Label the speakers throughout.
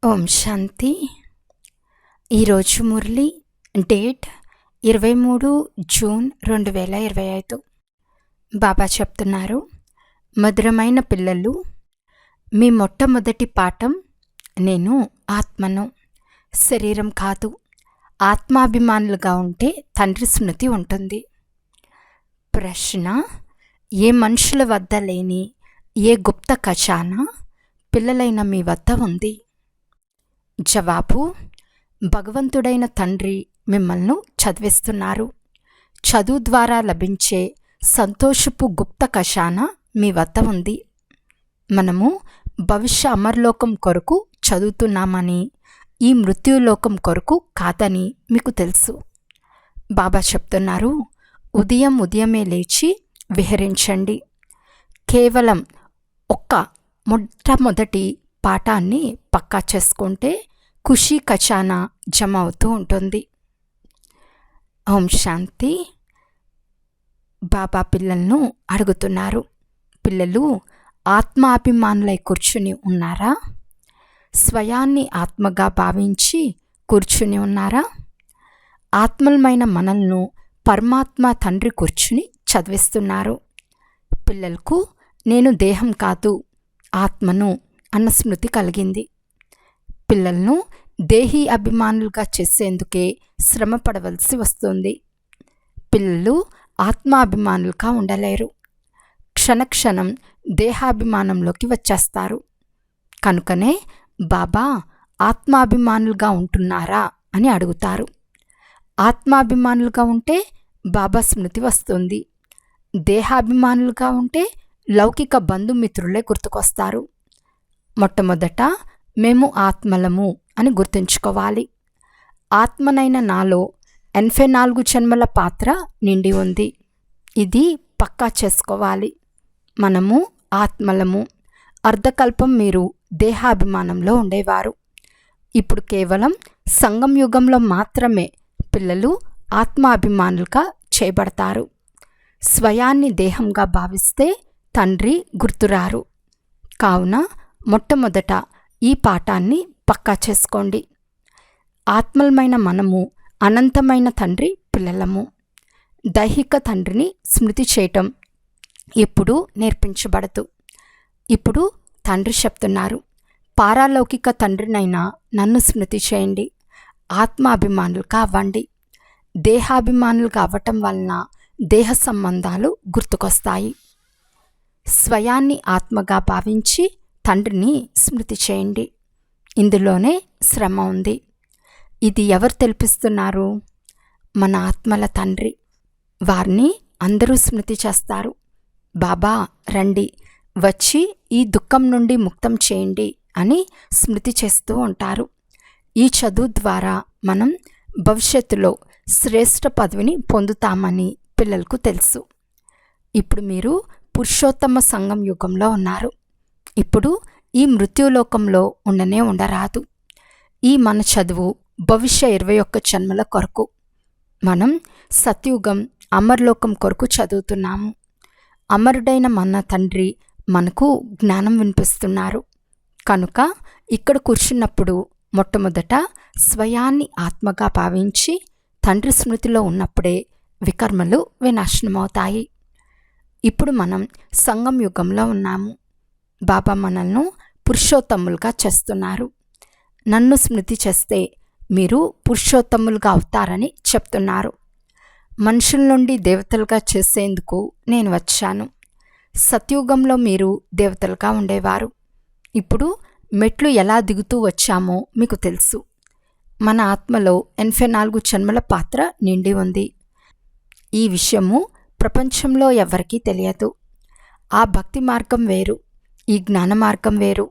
Speaker 1: ఓం శాంతి. ఈరోజు Murali date 23 June 2025. బాబా చెప్తున్నారు, మధురమైన పిల్లలు, మీ మొట్టమొదటి పాఠం నేను ఆత్మను, శరీరం కాదు. ఆత్మాభిమానులుగా ఉంటే తండ్రి స్మృతి ఉంటుంది. ప్రశ్న: ఏ మనుషుల వద్ద లేని ఏ గుప్త ఖజానా పిల్లలైన మీ వద్ద ఉంది? జవాబు: భగవంతుడైన తండ్రి మిమ్మల్ని చదివిస్తున్నారు. చదువు ద్వారా లభించే సంతోషపు గుప్త ఖజానా మీ వద్ద ఉంది. మనము భవిష్య అమర్లోకం కొరకు చదువుతున్నామని, ఈ మృత్యులోకం కొరకు కాదని మీకు తెలుసు. బాబా చెప్తున్నారు, ఉదయమే లేచి విహరించండి. కేవలం మొట్టమొదటి పాఠాన్ని పక్కా చేసుకుంటే ఖుషీ ఖజానా జమ అవుతూ ఉంటుంది. ఓం శాంతి. బాబా పిల్లలను అడుగుతున్నారు, పిల్లలు ఆత్మాభిమానులై కూర్చుని ఉన్నారా? స్వయాన్ని ఆత్మగా భావించి కూర్చుని ఉన్నారా? ఆత్మలమైన మనల్ని పరమాత్మ తండ్రి కూర్చుని చదివిస్తున్నారు. పిల్లలకు నేను దేహం కాదు, ఆత్మను అన్న స్మృతి కలిగింది. పిల్లలను దేహీ అభిమానులుగా చేసేందుకే శ్రమ పడవలసి వస్తుంది. పిల్లలు ఆత్మాభిమానులుగా ఉండలేరు. క్షణక్షణం దేహాభిమానంలోకి వచ్చేస్తారు. కనుకనే బాబా ఆత్మాభిమానులుగా ఉంటున్నారా అని అడుగుతారు. ఆత్మాభిమానులుగా ఉంటే బాబా స్మృతి వస్తుంది. దేహాభిమానులుగా ఉంటే లౌకిక బంధుమిత్రులే గుర్తుకొస్తారు. మొట్టమొదట మేము ఆత్మలము అని గుర్తుంచుకోవాలి. ఆత్మనైన నాలో 84 జన్మల పాత్ర నిండి ఉంది. ఇది పక్కా చేసుకోవాలి. మనము ఆత్మలము. అర్ధకల్పం మీరు దేహాభిమానంలో ఉండేవారు. ఇప్పుడు కేవలం సంగం యుగంలో మాత్రమే పిల్లలు ఆత్మాభిమానులుగా చేయబడతారు. స్వయాన్ని దేహంగా భావిస్తే తండ్రి గుర్తురారు. కావున మొట్టమొదట ఈ పాఠాన్ని పక్కా చేసుకోండి. ఆత్మలమైన మనము అనంతమైన తండ్రి పిల్లలము. దైహిక తండ్రిని స్మృతి చేయటం ఎప్పుడూ నేర్పించబడదు. ఇప్పుడు తండ్రి చెప్తున్నారు, పారాలౌకిక తండ్రినైనా నన్ను స్మృతి చేయండి. ఆత్మాభిమానులుగా అవ్వండి. దేహాభిమానులుగా అవ్వటం వలన దేహ సంబంధాలు గుర్తుకొస్తాయి. స్వయాన్ని ఆత్మగా భావించి తండ్రిని స్మృతి చేయండి. ఇందులోనే శ్రమ ఉంది. ఇది ఎవరు తెలిపిస్తున్నారు? మన ఆత్మల తండ్రి. వారిని అందరూ స్మృతి చేస్తారు. బాబా రండి, వచ్చి ఈ దుఃఖం నుండి ముక్తం చేయండి అని స్మృతి చేస్తూ ఉంటారు. ఈ చదువు ద్వారా మనం భవిష్యత్తులో శ్రేష్ఠ పదవిని పొందుతామని పిల్లలకు తెలుసు. ఇప్పుడు మీరు పురుషోత్తమ సంగం యుగంలో ఉన్నారు. ఇప్పుడు ఈ మృత్యులోకంలో ఉండరాదు. ఈ మన చదువు భవిష్య 21 జన్మల కొరకు. మనం సత్యుగం అమర్లోకం కొరకు చదువుతున్నాము. అమరుడైన మన తండ్రి మనకు జ్ఞానం వినిపిస్తున్నారు. కనుక ఇక్కడ కూర్చున్నప్పుడు మొట్టమొదట స్వయాన్ని ఆత్మగా భావించి తండ్రి స్మృతిలో ఉన్నప్పుడే వికర్మలు వినాశనమవుతాయి. ఇప్పుడు మనం సంగం యుగంలో ఉన్నాము. బాబా మనల్ని పురుషోత్తములుగా చేస్తున్నారు. నన్ను స్మృతి చేస్తే మీరు పురుషోత్తములుగా అవుతారని చెప్తున్నారు. మనుషుల నుండి దేవతలుగా చేసేందుకు నేను వచ్చాను. సత్యుగంలో మీరు దేవతలుగా ఉండేవారు. ఇప్పుడు మెట్లు ఎలా దిగుతూ వచ్చామో మీకు తెలుసు. మన ఆత్మలో 84 జన్మల పాత్ర నిండి ఉంది. ఈ విషయము ప్రపంచంలో ఎవరికీ తెలియదు. ఆ భక్తి మార్గం వేరు, ఈ జ్ఞాన మార్గం వేరు.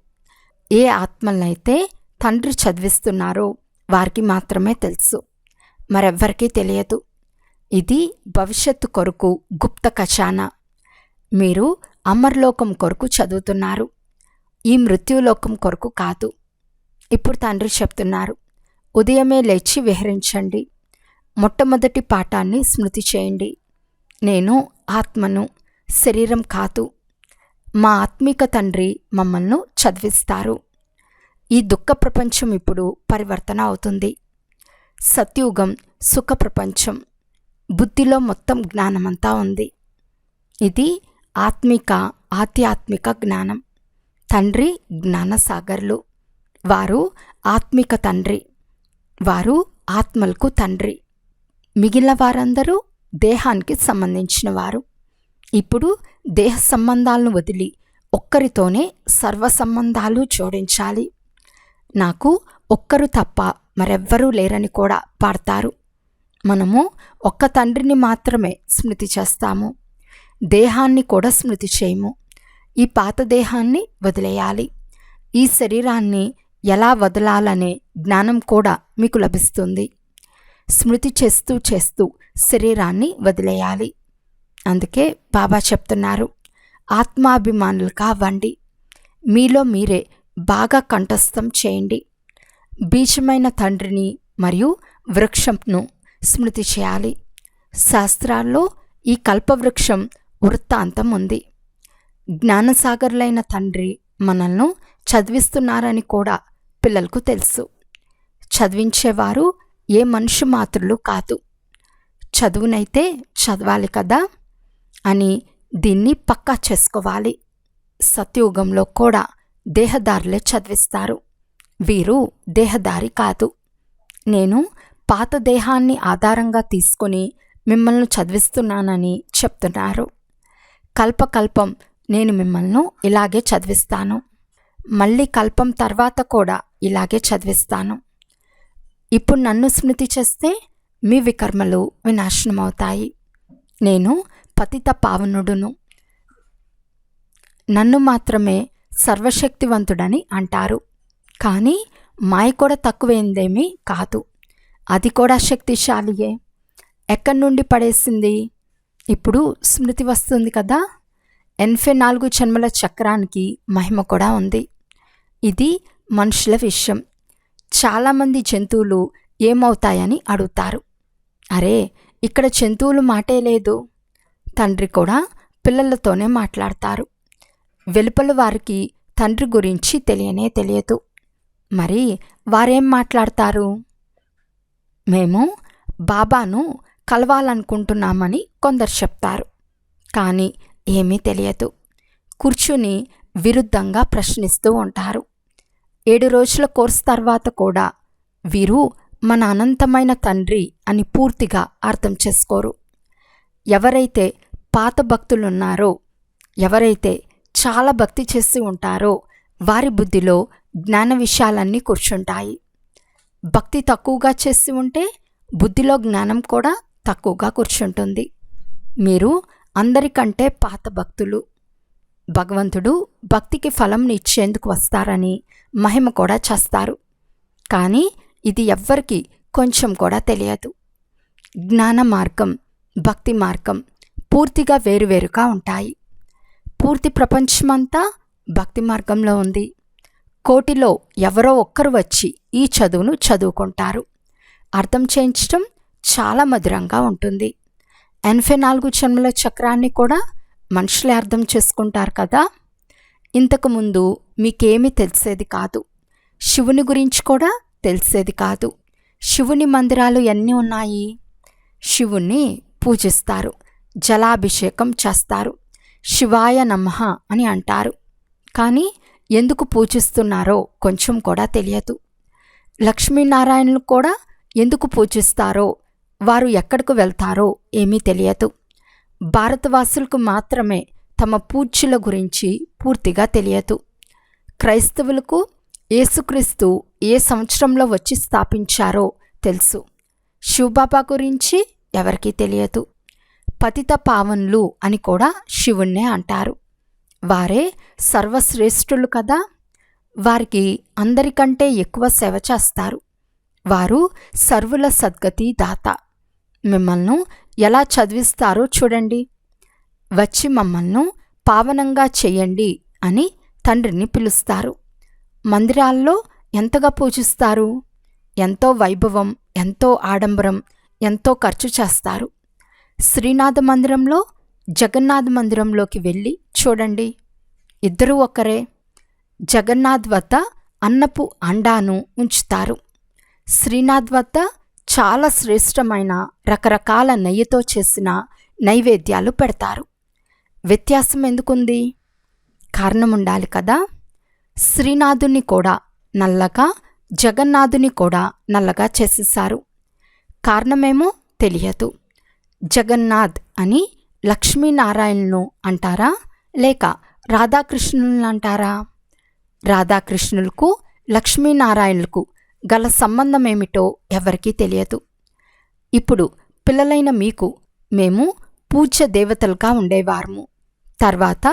Speaker 1: ఏ ఆత్మలనైతే తండ్రి చదివిస్తున్నారో వారికి మాత్రమే తెలుసు, మరెవ్వరికీ తెలియదు. ఇది భవిష్యత్తు కొరకు గుప్త ఖజానా. మీరు అమర్లోకం కొరకు చదువుతున్నారు, ఈ మృత్యులోకం కొరకు కాదు. ఇప్పుడు తండ్రి చెప్తున్నారు, ఉదయమే లేచి విహరించండి. మొట్టమొదటి పాఠాన్ని స్మృతి చేయండి. నేను ఆత్మను, శరీరం కాదు. మా ఆత్మిక తండ్రి మమ్మల్ని చదివిస్తారు. ఈ దుఃఖ ప్రపంచం ఇప్పుడు పరివర్తన అవుతుంది. సత్యుగం సుఖ ప్రపంచం. బుద్ధిలో మొత్తం జ్ఞానమంతా ఉంది. ఇది ఆధ్యాత్మిక జ్ఞానం. తండ్రి జ్ఞానసాగర్లు. వారు ఆత్మిక తండ్రి. వారు ఆత్మలకు తండ్రి. మిగిలిన వారందరూ దేహానికి సంబంధించిన వారు. ఇప్పుడు దేహ సంబంధాలను వదిలి ఒక్కరితోనే సర్వ సంబంధాలు జోడించాలి. నాకు ఒక్కరు తప్ప మరెవ్వరూ లేరని కూడా పాడతారు. మనము ఒక్క తండ్రిని మాత్రమే స్మృతి చేస్తాము. దేహాన్ని కూడా స్మృతి చేయము. ఈ పాత దేహాన్ని వదిలేయాలి. ఈ శరీరాన్ని ఎలా వదలాలనే జ్ఞానం కూడా మీకు లభిస్తుంది. స్మృతి చేస్తూ చేస్తూ శరీరాన్ని వదిలేయాలి. అందుకే బాబా చెప్తున్నారు, ఆత్మాభిమానులుగా అవ్వండి. మీలో మీరే బాగా కంఠస్థం చేయండి. బీజమైన తండ్రిని మరియు వృక్షంను స్మృతి చేయాలి. శాస్త్రాల్లో ఈ కల్పవృక్షం వృత్తాంతం ఉంది. జ్ఞానసాగర్లైన తండ్రి మనల్ని చదివిస్తున్నారని కూడా పిల్లలకు తెలుసు. చదివించేవారు ఏ మనిషి మాత్రులు కాదు. చదువునైతే చదవాలి కదా అని దీన్ని పక్కా చేసుకోవాలి. సత్యుగంలో కూడా దేహదారులే చదివిస్తారు. వీరు దేహదారి కాదు. నేను పాత దేహాన్ని ఆధారంగా తీసుకొని మిమ్మల్ని చదివిస్తున్నానని చెప్తున్నారు. కల్పకల్పం నేను మిమ్మల్ని ఇలాగే చదివిస్తాను. మళ్ళీ కల్పం తర్వాత కూడా ఇలాగే చదివిస్తాను. ఇప్పుడు నన్ను స్మృతి చేస్తే మీ వికర్మలు వినాశనమవుతాయి. నేను పతిత పావనుడును. నన్ను మాత్రమే సర్వశక్తివంతుడని అంటారు. కానీ మాయ కూడా తక్కువైందేమీ కాదు. అది కూడా శక్తిశాలియే. ఎక్కడి నుండి పడేసింది? ఇప్పుడు స్మృతి వస్తుంది కదా. 84 జన్మల చక్రానికి మహిమ కూడా ఉంది. ఇది మనుషుల విషయం. చాలామంది జంతువులు ఏమవుతాయని అడుగుతారు. అరే, ఇక్కడ జంతువులు మాటే లేదు. తండ్రి కూడా పిల్లలతోనే మాట్లాడతారు. వెలుపల వారికి తండ్రి గురించి తెలియనే తెలియదు. మరి వారేం మాట్లాడతారు? మేము బాబాను కలవాలనుకుంటున్నామని కొందరు చెప్తారు. కానీ ఏమీ తెలియదు. కూర్చుని విరుద్ధంగా ప్రశ్నిస్తూ ఉంటారు. 7 రోజుల కోర్సు తర్వాత కూడా వీరు మన అనంతమైన తండ్రి అని పూర్తిగా అర్థం చేసుకోరు. ఎవరైతే పాత భక్తులున్నారో, ఎవరైతే చాలా భక్తి చేసి ఉంటారో వారి బుద్ధిలో జ్ఞాన విషయాలన్నీ కూర్చుంటాయి. భక్తి తక్కువగా చేసి ఉంటే బుద్ధిలో జ్ఞానం కూడా తక్కువగా కూర్చుంటుంది. మీరు అందరికంటే పాత భక్తులు. భగవంతుడు భక్తికి ఫలం ఇచ్చేందుకు వస్తారని మహిమ కూడా చేస్తారు. కానీ ఇది ఎవ్వరికీ కొంచెం కూడా తెలియదు. జ్ఞాన మార్గం, భక్తి మార్గం పూర్తిగా వేరువేరుగా ఉంటాయి. పూర్తి ప్రపంచమంతా భక్తి మార్గంలో ఉంది. కోటిలో ఎవరో ఒక్కరు వచ్చి ఈ చదువును చదువుకుంటారు. అర్థం చేయించడం చాలా మధురంగా ఉంటుంది. 84 జన్మల చక్రాన్ని కూడా మనుషులే అర్థం చేసుకుంటారు కదా. ఇంతకుముందు మీకేమీ తెలిసేది కాదు. శివుని గురించి కూడా తెలిసేది కాదు. శివుని మందిరాలు ఎన్ని ఉన్నాయి? శివుణ్ణి పూజిస్తారు, జలాభిషేకం చేస్తారు, శివాయ నమః అని అంటారు. కానీ ఎందుకు పూజిస్తున్నారో కొంచెం కూడా తెలియదు. లక్ష్మీనారాయణను కూడా ఎందుకు పూజిస్తారో, వారు ఎక్కడికి వెళ్తారో ఏమీ తెలియదు. భారతవాసులకు మాత్రమే తమ పూజ్యుల గురించి పూర్తిగా తెలియదు. క్రైస్తవులకు యేసుక్రీస్తు ఏ సంవత్సరంలో వచ్చి స్థాపించారో తెలుసు. శివబాబా గురించి ఎవరికీ తెలియదు. పతిత పావనులు అని కూడా శివుణ్ణే అంటారు. వారే సర్వశ్రేష్ఠులు కదా. వారికి అందరికంటే ఎక్కువ సేవ చేస్తారు. వారు సర్వుల సద్గతి దాత. మిమ్మల్ని ఎలా చదివిస్తారో చూడండి. వచ్చి మమ్మల్ని పావనంగా చెయ్యండి అని తండ్రిని పిలుస్తారు. మందిరాల్లో ఎంతగా పూజిస్తారు? ఎంతో వైభవం, ఎంతో ఆడంబరం, ఎంతో ఖర్చు చేస్తారు. శ్రీనాథ మందిరంలో, జగన్నాథ మందిరంలోకి వెళ్ళి చూడండి. ఇద్దరూ ఒకరే. జగన్నాథ్ వద్ద అన్నపు అండాను ఉంచుతారు. శ్రీనాథ్ వద్ద చాలా శ్రేష్టమైన రకరకాల నెయ్యితో చేసిన నైవేద్యాలు పెడతారు. వ్యత్యాసం ఎందుకుంది? కారణం ఉండాలి కదా. శ్రీనాథుని కూడా నల్లగా, జగన్నాథుని కూడా నల్లగా చేసేశారు. కారణమేమో తెలియదు. జగన్నాథ్ అని లక్ష్మీనారాయణను అంటారా, లేక రాధాకృష్ణులను అంటారా? రాధాకృష్ణులకు లక్ష్మీనారాయణులకు గల సంబంధం ఏమిటో ఎవరికీ తెలియదు. ఇప్పుడు పిల్లలైన మీకు మేము పూజ్య దేవతలుగా ఉండేవారము, తర్వాత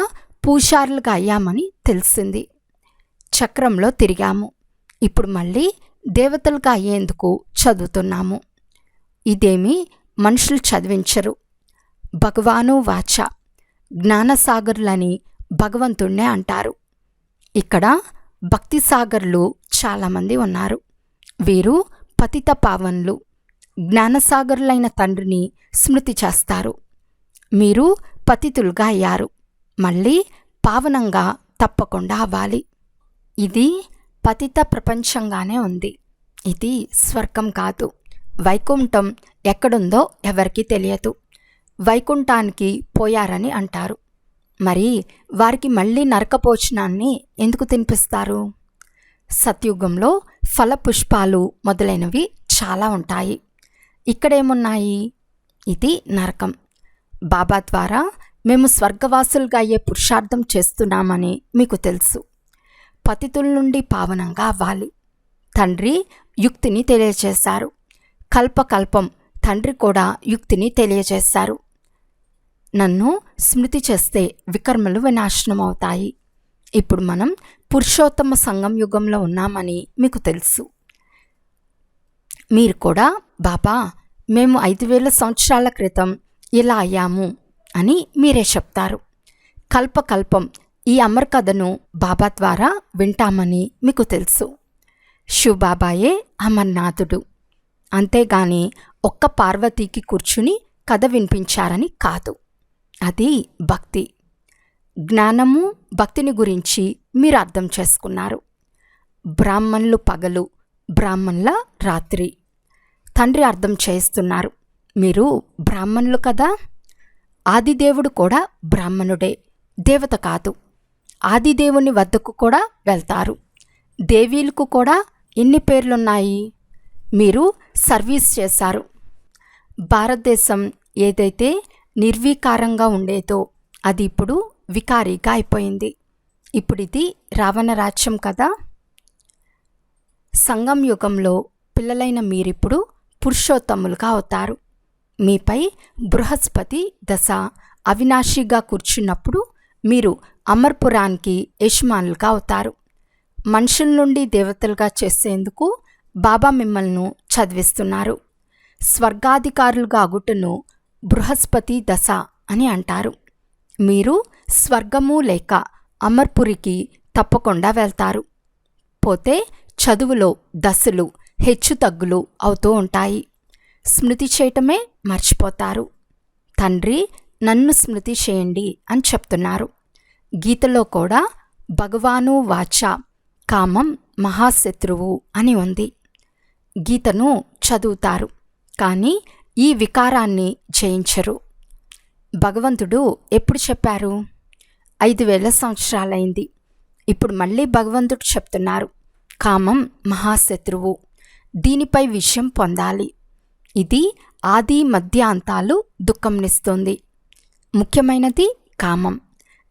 Speaker 1: పూజారులుగా అయ్యామని తెలిసింది. చక్రంలో తిరిగాము, ఇప్పుడు మళ్ళీ దేవతలుగా అయ్యేందుకు చదువుతున్నాము. ఇదేమీ మనుషులు చదివించరు. భగవాను వాచ, జ్ఞానసాగరులని భగవంతుణ్ణే అంటారు. ఇక్కడ భక్తి సాగర్లు చాలామంది ఉన్నారు. వీరు పతిత పావనులు, జ్ఞానసాగరులైన తండ్రిని స్మృతి చేస్తారు. మీరు పతితులుగా అయ్యారు, మళ్ళీ పావనంగా తప్పకుండా అవ్వాలి. ఇది పతిత ప్రపంచంగానే ఉంది. ఇది స్వర్గం కాదు. వైకుంఠం ఎక్కడుందో ఎవరికీ తెలియదు. వైకుంఠానికి పోయారని అంటారు. మరి వారికి మళ్ళీ నరకపోచనాన్ని ఎందుకు తినిపిస్తారు? సత్యుగంలో ఫలపుష్పాలు మొదలైనవి చాలా ఉంటాయి. ఇక్కడేమున్నాయి? ఇది నరకం. బాబా ద్వారా మేము స్వర్గవాసులుగా అయ్యే పురుషార్థం చేస్తున్నామని మీకు తెలుసు. పతితుల నుండి పావనంగా అవ్వాలి. తండ్రి యుక్తిని తెలియచేశారు. కల్పకల్పం తండ్రి కూడా యుక్తిని తెలియజేశారు. నన్ను స్మృతి చేస్తే వికర్మలు వినాశనం అవుతాయి. ఇప్పుడు మనం పురుషోత్తమ సంగం యుగంలో ఉన్నామని మీకు తెలుసు. మీరు కూడా బాబా మేము 5000 సంవత్సరాల క్రితం ఇలా అయ్యాము అని మీరే చెప్తారు. కల్పకల్పం ఈ అమర్ కథను బాబా ద్వారా వింటామని మీకు తెలుసు. శివబాబాయే అమర్నాథుడు, అంతేగాని ఒక్క పార్వతీకి కూర్చుని కథ వినిపించారని కాదు. అది భక్తి. జ్ఞానము భక్తిని గురించి మీరు అర్థం చేసుకున్నారు. బ్రాహ్మణులు పగలు, బ్రాహ్మణుల రాత్రి. తండ్రి అర్థం చేస్తున్నారు. మీరు బ్రాహ్మణులు కదా. ఆదిదేవుడు కూడా బ్రాహ్మణుడే, దేవత కాదు. ఆదిదేవుని వద్దకు కూడా వెళ్తారు. దేవీలకు కూడా ఎన్ని పేర్లున్నాయి? మీరు సర్వీస్ చేశారు. భారతదేశం ఏదైతే నిర్వీకారంగా ఉండేదో అది ఇప్పుడు వికారీగా అయిపోయింది. ఇప్పుడు ఇది రావణ రాజ్యం కదా. సంగం యుగంలో పిల్లలైన మీరిప్పుడు పురుషోత్తములుగా అవుతారు. మీపై బృహస్పతి దశ అవినాశిగా కూర్చున్నప్పుడు మీరు అమర్పురానికి యజమానులుగా అవుతారు. మనుషుల నుండి దేవతలుగా చేసేందుకు బాబా మిమ్మల్ని చదివిస్తున్నారు. స్వర్గాధికారులుగా అగుటను బృహస్పతి దశ అని అంటారు. మీరు స్వర్గము లేక అమర్పురికి తప్పకుండా వెళ్తారు. పోతే చదువులో దశలు హెచ్చు తగ్గులు అవుతూ ఉంటాయి. స్మృతి చేయటమే మర్చిపోతారు. తండ్రి నన్ను స్మృతి చేయండి అని చెప్తున్నారు. గీతలో కూడా భగవాను వాచ కామం మహాశత్రువు అని ఉంది. గీతను చదువుతారు, కానీ ఈ వికారాన్ని జయించరు. భగవంతుడు ఎప్పుడు చెప్పారు? 5000 సంవత్సరాలైంది. ఇప్పుడు మళ్ళీ భగవంతుడు చెప్తున్నారు, కామం మహాశత్రువు, దీనిపై విషయం పొందాలి. ఇది ఆది మధ్య అంతాలు దుఃఖంనిస్తుంది. ముఖ్యమైనది కామం.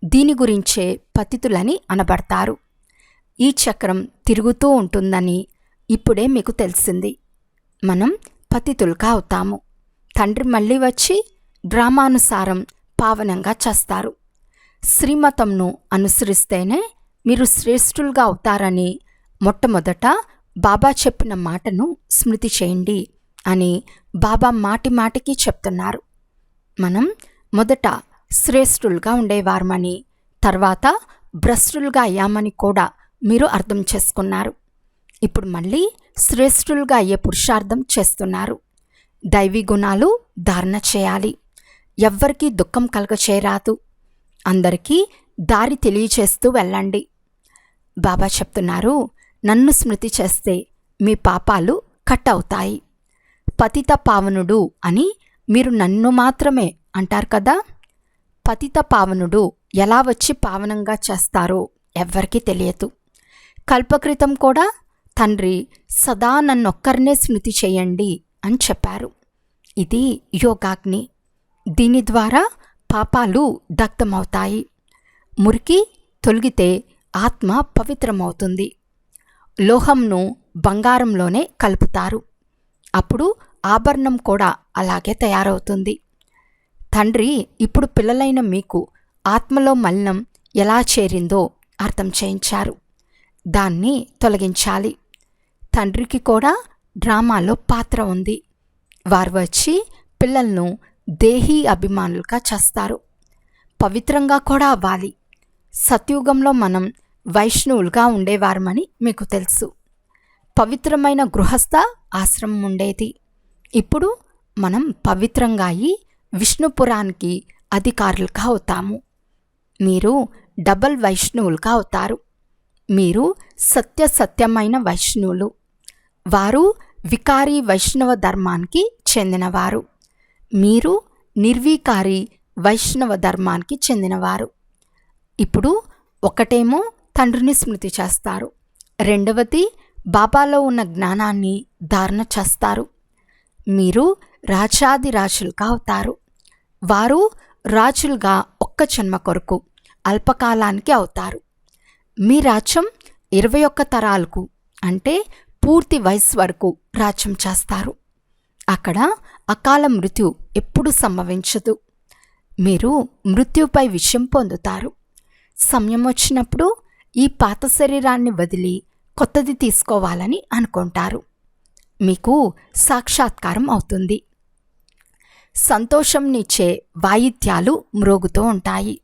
Speaker 1: దీని గురించే పతితులని అనబడతారు. ఈ చక్రం తిరుగుతూ ఉంటుందని ఇప్పుడే మీకు తెలిసింది. మనం పతితులుగా అవుతాము. తండ్రి మళ్ళీ వచ్చి డ్రామానుసారం పావనంగా చేస్తారు. శ్రీమతంను అనుసరిస్తేనే మీరు శ్రేష్ఠులుగా అవుతారని మొట్టమొదట బాబా చెప్పిన మాటను స్మృతి చేయండి అని బాబా మాటి మాటికి చెప్తున్నారు. మనం మొదట శ్రేష్ఠులుగా ఉండేవారమని, తర్వాత భ్రష్టులుగా అయ్యామని కూడా మీరు అర్థం చేసుకున్నారు. ఇప్పుడు మళ్ళీ శ్రేష్ఠులుగా అయ్యే పురుషార్థం చేస్తున్నారు. దైవీ గుణాలు ధారణ చేయాలి. ఎవ్వరికీ దుఃఖం కలగచేయరాదు. అందరికీ దారి తెలియచేస్తూ వెళ్ళండి. బాబా చెప్తున్నారు, నన్ను స్మృతి చేస్తే మీ పాపాలు కట్ అవుతాయి. పతిత పావనుడు అని మీరు నన్ను మాత్రమే అంటారు కదా. పతిత పావనుడు ఎలా వచ్చి పావనంగా చేస్తారో ఎవ్వరికీ తెలియదు. కల్పకృతం కూడా తండ్రి సదా నన్నొక్కరినే స్మృతి చేయండి అని చెప్పారు. ఇది యోగాగ్ని. దీని ద్వారా పాపాలు దగ్ధమవుతాయి. మురికి తొలగితే ఆత్మ పవిత్రమవుతుంది. లోహంను బంగారంలోనే కలుపుతారు. అప్పుడు ఆభరణం కూడా అలాగే తయారవుతుంది. తండ్రి ఇప్పుడు పిల్లలైన మీకు ఆత్మలో మలినం ఎలా చేరిందో అర్థం చేయించారు. దాన్ని తొలగించాలి. తండ్రికి కూడా డ్రామాలో పాత్ర ఉంది. వారు వచ్చి పిల్లలను దేహీ అభిమానులుగా చేస్తారు. పవిత్రంగా కూడా అవ్వాలి. సత్యుగంలో మనం వైష్ణవులుగా ఉండేవారమని మీకు తెలుసు. పవిత్రమైన గృహస్థ ఆశ్రమం ఉండేది. ఇప్పుడు మనం పవిత్రంగా అయి విష్ణుపురానికి అధికారులుగా అవుతాము. మీరు డబల్ వైష్ణవులుగా అవుతారు. మీరు సత్యమైన వైష్ణవులు. వారు వికారీ వైష్ణవ ధర్మానికి చెందినవారు. మీరు నిర్వికారి వైష్ణవ ధర్మానికి చెందినవారు. ఇప్పుడు ఒకటేమో తండ్రిని స్మృతి చేస్తారు, రెండవది బాబాలో ఉన్న జ్ఞానాన్ని ధారణ చేస్తారు. మీరు రాజాదిరాజులుగా అవుతారు. వారు రాజులుగా ఒక్క జన్మ కొరకు అల్పకాలానికి అవుతారు. మీ రాజ్యం 21 తరాలకు అంటే పూర్తి వయసు వరకు రాజ్యం చేస్తారు. అక్కడ అకాల మృత్యు ఎప్పుడు సంభవించదు. మీరు మృత్యుపై విషయం పొందుతారు. సమయం వచ్చినప్పుడు ఈ పాత శరీరాన్ని వదిలి కొత్తది తీసుకోవాలని అనుకుంటారు. మీకు సాక్షాత్కారం అవుతుంది. సంతోషంనిచ్చే వాయిద్యాలు మ్రోగుతూ ఉంటాయి.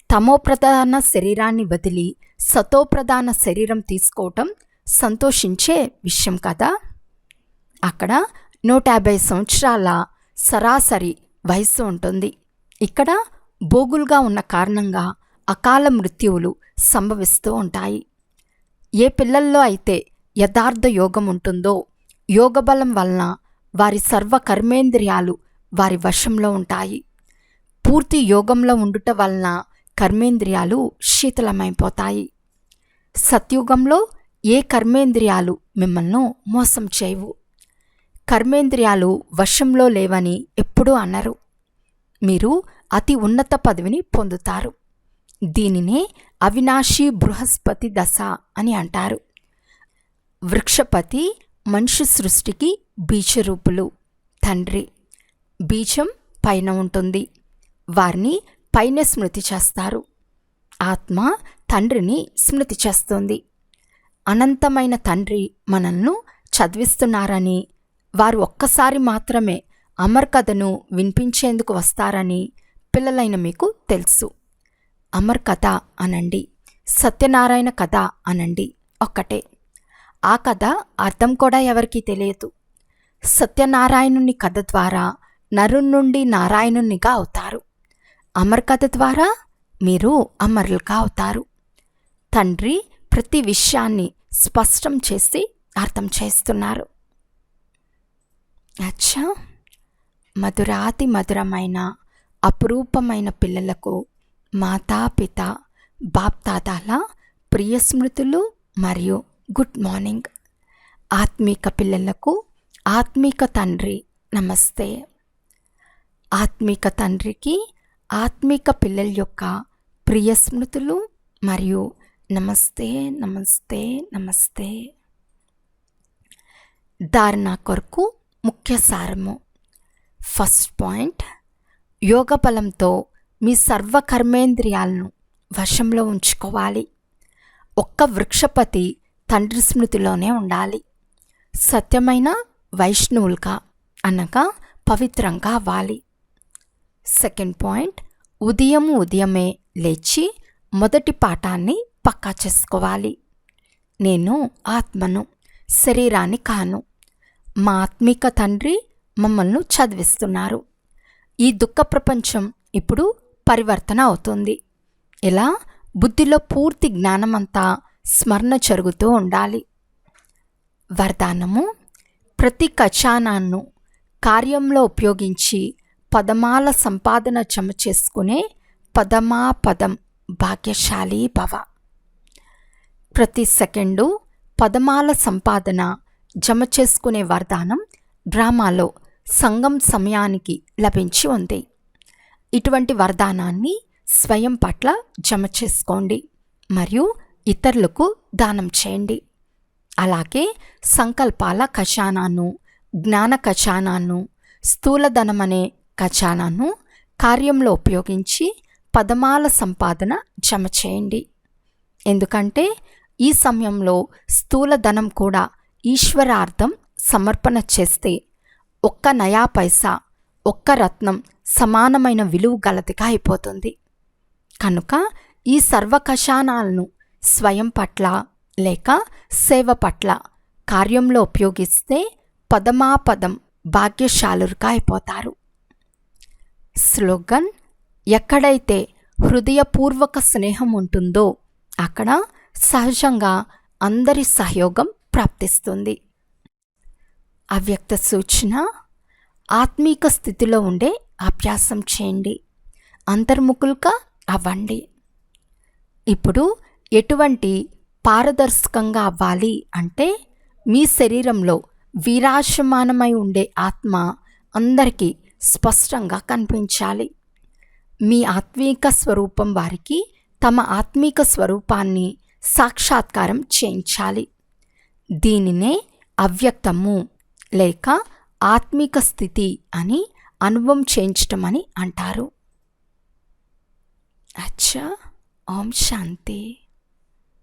Speaker 1: తమోప్రధాన శరీరాన్ని వదిలి సతోప్రధాన శరీరం తీసుకోవటం సంతోషించే విషయం కదా. అక్కడ 150 సంవత్సరాల సరాసరి వయస్సు ఉంటుంది. ఇక్కడ బోగులుగా ఉన్న కారణంగా అకాల మృత్యువులు సంభవిస్తూ ఉంటాయి. ఏ పిల్లల్లో అయితే యథార్థ యోగం ఉంటుందో యోగబలం వలన వారి సర్వ కర్మేంద్రియాలు వారి వశంలో ఉంటాయి. పూర్తి యోగంలో ఉండుట వలన కర్మేంద్రియాలు శీతలమైపోతాయి. సత్యుగంలో ఏ కర్మేంద్రియాలు మిమ్మల్ని మోసం చేయవు. కర్మేంద్రియాలు వశంలో లేవని ఎప్పుడూ అనరు. మీరు అతి ఉన్నత పదవిని పొందుతారు. దీనినే అవినాశీ బృహస్పతి దశ అని అంటారు. వృక్షపతి మనిషి సృష్టికి బీజరూపులు. తండ్రి బీజం పైన ఉంటుంది. వారిని పైన స్మృతి చేస్తారు. ఆత్మ తండ్రిని స్మృతి చేస్తుంది. అనంతమైన తండ్రి మనల్ని చదివిస్తున్నారని, వారు ఒక్కసారి మాత్రమే అమర్ కథను వినిపించేందుకు వస్తారని పిల్లలైన మీకు తెలుసు. అమర్ కథ అనండి, సత్యనారాయణ కథ అనండి, ఒక్కటే. ఆ కథ అర్థం కూడా ఎవరికీ తెలియదు. సత్యనారాయణుని కథ ద్వారా నరుని నుండి నారాయణునిగా అవుతారు. అమర్ కథ ద్వారా మీరు అమరులుగా అవుతారు. తండ్రి ప్రతి విషయాన్ని స్పష్టం చేసి అర్థం చేస్తున్నారు. అచ్చా, మధురాతి మధురమైన అపురూపమైన పిల్లలకు మాతాపిత బాప్దాదాల ప్రియ స్మృతులు మరియు గుడ్ మార్నింగ్. ఆత్మీక పిల్లలకు ఆత్మీక తండ్రి నమస్తే. ఆత్మీక తండ్రికి ఆత్మీక పిల్లల యొక్క ప్రియ స్మృతులు మరియు నమస్తే నమస్తే నమస్తే. ధారణ కొరకు ముఖ్య సారము. ఫస్ట్ పాయింట్, యోగ బలంతో మీ సర్వ కర్మేంద్రియాలను వశంలో ఉంచుకోవాలి. ఒక్క వృక్షపతి తండ్రి స్మృతిలోనే ఉండాలి. సత్యమైన వైష్ణవులుగా అనగా పవిత్రంగా అవ్వాలి. సెకండ్ పాయింట్, ఉదయమే లేచి మొదటి పాఠాన్ని పక్కా చేసుకోవాలి. నేను ఆత్మను, శరీరాన్ని కాను. మా ఆత్మిక తండ్రి మమ్మల్ని చదివిస్తున్నారు. ఈ దుఃఖ ప్రపంచం ఇప్పుడు పరివర్తన అవుతుంది. ఇలా బుద్ధిలో పూర్తి జ్ఞానమంతా స్మరణ జరుగుతూ ఉండాలి. వరదానము: ప్రతి ఖజానాను కార్యంలో ఉపయోగించి పదమాల సంపాదన జమ చేసుకునే పదమాపదం భాగ్యశాలి భవ. ప్రతి సెకండు పదమాల సంపాదన జమ చేసుకునే వరదానం డ్రామాలో సంగం సమయానికి లభించి ఉంది. ఇటువంటి వరదానాన్ని స్వయం పట్ల జమ చేసుకోండి మరియు ఇతరులకు దానం చేయండి. అలాగే సంకల్పాల ఖజానాను, జ్ఞాన ఖజానాను, స్థూలధనమనే ఖజానాను కార్యంలో ఉపయోగించి పదమాల సంపాదన జమ చేయండి. ఎందుకంటే ఈ సమయంలో స్థూలధనం కూడా ఈశ్వరార్థం సమర్పణ చేస్తే ఒక్క నయా పైసా, ఒక్క రత్నం సమానమైన విలువ గలదిగా అయిపోతుంది. కనుక ఈ సర్వ ఖజానాలను స్వయం పట్ల లేక సేవ పట్ల కార్యంలో ఉపయోగిస్తే పదమాపదం భాగ్యశాలురుగా అయిపోతారు. స్లోగన్: ఎక్కడైతే హృదయపూర్వక స్నేహం ఉంటుందో అక్కడ సహజంగా అందరి సహయోగం ప్రాప్తిస్తుంది. అవ్యక్త సూచన: ఆత్మీక స్థితిలో ఉండే అభ్యాసం చేయండి, అంతర్ముఖులుగా అవ్వండి. ఇప్పుడు ఎటువంటి పారదర్శకంగా అవ్వాలి అంటే మీ శరీరంలో వీరాశమానమై ఉండే ఆత్మ అందరికీ స్పష్టంగా కనిపించాలి. మీ ఆత్మీక స్వరూపం వారికి తమ ఆత్మీక స్వరూపాన్ని సాక్షాత్కారం చేయించాలి. దీనినే అవ్యక్తము లేక ఆత్మీక స్థితి అని అనుభవం చేయించటం అని అంటారు. అచ్చా, ఓం శాంతి.